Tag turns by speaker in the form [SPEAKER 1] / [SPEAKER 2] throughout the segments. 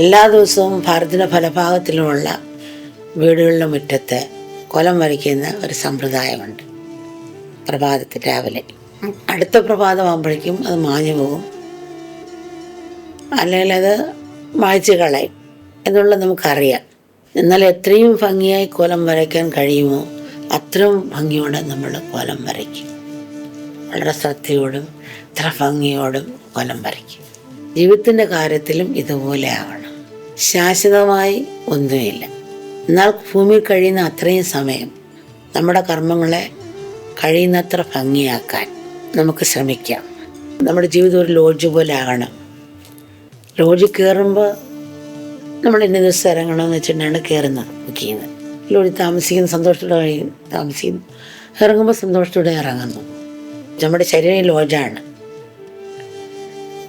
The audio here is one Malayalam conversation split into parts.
[SPEAKER 1] എല്ലാ ദിവസവും ഭാരതത്തിൻ്റെ പല ഭാഗത്തിലുമുള്ള വീടുകളിലെ മുറ്റത്ത് കോലം വരയ്ക്കുന്ന ഒരു സമ്പ്രദായമുണ്ട്. പ്രഭാതത്തിൽ രാവിലെ അടുത്ത പ്രഭാതമാകുമ്പോഴേക്കും അത് മാഞ്ഞു പോകും, അല്ലെങ്കിൽ അത് മായ്ച്ചു കളയും എന്നുള്ളത് നമുക്കറിയാം. എന്നാൽ എത്രയും ഭംഗിയായി കോലം വരയ്ക്കാൻ കഴിയുമോ അത്രയും ഭംഗിയോടെ നമ്മൾ കോലം വരയ്ക്കും. വളരെ ശ്രദ്ധയോടും ഇത്ര ഭംഗിയോടും കോലം വരയ്ക്കും. ജീവിതത്തിൻ്റെ കാര്യത്തിലും ഇതുപോലെ ആവണം. ശാശ്വതമായി ഒന്നുമില്ല. എന്നാൽ ഭൂമിയിൽ കഴിയുന്ന അത്രയും സമയം നമ്മുടെ കർമ്മങ്ങളെ കഴിയുന്നത്ര ഭംഗിയാക്കാൻ നമുക്ക് ശ്രമിക്കാം. നമ്മുടെ ജീവിതം ഒരു ലോഡ്ജ് പോലെ ആകണം. ലോഡ്ജിൽ കയറുമ്പോൾ നമ്മൾ ഇന്ന ദിവസം ഇറങ്ങണമെന്ന് വെച്ചിട്ടാണ് കയറുന്നത്, ബുക്ക് ചെയ്യുന്നത്. ലോഡ്ജിൽ താമസിക്കുന്ന സന്തോഷത്തോടെ താമസിക്കുന്നു, ഇറങ്ങുമ്പോൾ സന്തോഷത്തോടെ ഇറങ്ങുന്നു. നമ്മുടെ ശരീരം ലോഡ്ജാണ്.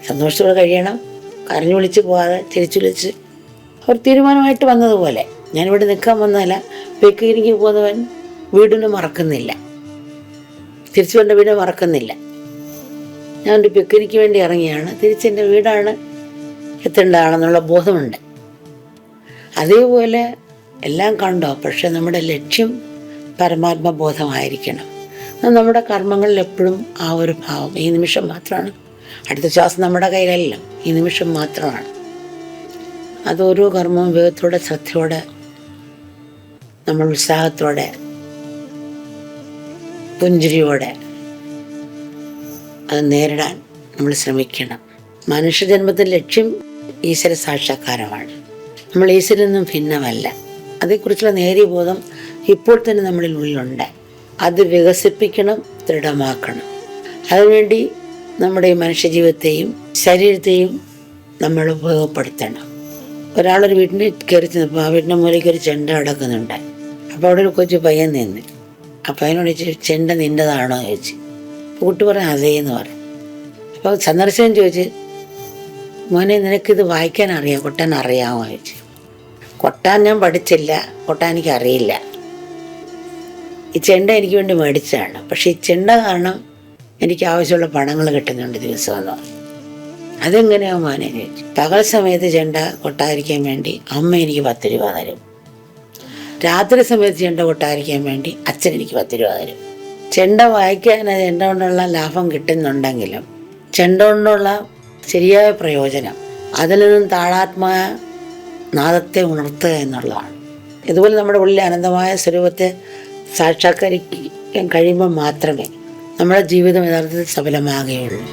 [SPEAKER 1] സന്തോഷത്തോടെ കഴിയണം, കരഞ്ഞു വിളിച്ച് പോകാതെ തിരിച്ചു വിളിച്ച് അവർ തീരുമാനമായിട്ട് വന്നതുപോലെ. ഞാനിവിടെ നിൽക്കാൻ വന്നതല്ല. പിക്നിക്ക് പോകുന്നവൻ വീടിന് മറക്കുന്നില്ല, തിരിച്ചു വന്ന വീട് മറക്കുന്നില്ല. ഞാനൊരു പിക്നിക്ക് വേണ്ടി ഇറങ്ങിയാണ്, തിരിച്ചെൻ്റെ വീടാണ് എത്തേണ്ടതാണെന്നുള്ള ബോധമുണ്ട്. അതേപോലെ എല്ലാം കണ്ടോ, പക്ഷെ നമ്മുടെ ലക്ഷ്യം പരമാത്മബോധമായിരിക്കണം. നമ്മുടെ കർമ്മങ്ങളിൽ എപ്പോഴും ആ ഒരു ഭാവം ഈ നിമിഷം മാത്രമാണ്. അടുത്ത ശ്വാസം നമ്മുടെ കയ്യിലല്ല, ഈ നിമിഷം മാത്രമാണ്. അതോരോ കർമ്മവും വേഗത്തോടെ ശ്രദ്ധയോടെ നമ്മൾ ഉത്സാഹത്തോടെ പുഞ്ചിരിയോടെ അത് നേരിടാൻ നമ്മൾ ശ്രമിക്കണം. മനുഷ്യജന്മത്തിൻ്റെ ലക്ഷ്യം ഈശ്വര സാക്ഷാത്കാരമാണ്. നമ്മൾ ഈശ്വരനിൽ നിന്നും ഭിന്നമല്ല. അതേക്കുറിച്ചുള്ള നേരിയ ബോധം ഇപ്പോൾ തന്നെ നമ്മളിൽ ഉള്ളിലുണ്ട്. അത് വികസിപ്പിക്കണം, ദൃഢമാക്കണം. അതിനുവേണ്ടി നമ്മുടെ ഈ മനുഷ്യജീവിതത്തെയും ശരീരത്തെയും നമ്മൾ ഉപയോഗപ്പെടുത്തണം. ഒരാളൊരു വീട്ടിൽ കയറി ചെന്നപ്പോൾ ആ വീടിൻ്റെ മൂലയ്ക്ക് ഒരു ചെണ്ട അടക്കുന്നുണ്ട്. അപ്പോൾ അവിടെ ഒരു കൊച്ചു പയ്യൻ നിന്ന്. ആ പയ്യനോട് ചോദിച്ചു, ചെണ്ട നിൻ്റെതാണോ ചോദിച്ചു. കൂട്ടി പറഞ്ഞ അതേന്ന് പറഞ്ഞു. അപ്പോൾ സന്ദർശകൻ ചോദിച്ച്, മോനെ നിനക്കിത് വായിക്കാൻ അറിയാം, കൊട്ടാൻ അറിയാമോ ചോദിച്ചു. കൊട്ടാൻ ഞാൻ പഠിച്ചില്ല, കൊട്ടാൻ എനിക്ക് അറിയില്ല. ഈ ചെണ്ട എനിക്ക് വേണ്ടി മേടിച്ചതാണ്, പക്ഷേ ഈ ചെണ്ട കാരണം എനിക്ക് ആവശ്യമുള്ള പണങ്ങൾ കിട്ടുന്നുണ്ട് ദിവസമെന്ന് പറഞ്ഞു. അതെങ്ങനെയാ മോനെ ചോദിച്ചു. പകൽ സമയത്ത് ചെണ്ട കൊട്ടാതിരിക്കാൻ വേണ്ടി അമ്മ എനിക്ക് 10 രൂപ തരും, രാത്രി സമയത്ത് ചെണ്ട കൊട്ടാതിരിക്കാൻ വേണ്ടി അച്ഛൻ എനിക്ക് 10 രൂപ തരും. ചെണ്ട വായിക്കാൻ ചെണ്ട കൊണ്ടുള്ള ലാഭം കിട്ടുന്നുണ്ടെങ്കിലും ചെണ്ട കൊണ്ടുള്ള ശരിയായ പ്രയോജനം അതിൽ നിന്നും താളാത്മായ നാദത്തെ ഉണർത്തുക എന്നുള്ളതാണ്. ഇതുപോലെ നമ്മുടെ ഉള്ളിലെ അനന്തമായ സ്വരൂപത്തെ സാക്ഷാത്കരിക്കാൻ കഴിയുമ്പോൾ മാത്രമേ നമ്മുടെ ജീവിതം യഥാർത്ഥത്തിൽ സഫലമാകുകയുള്ളൂ.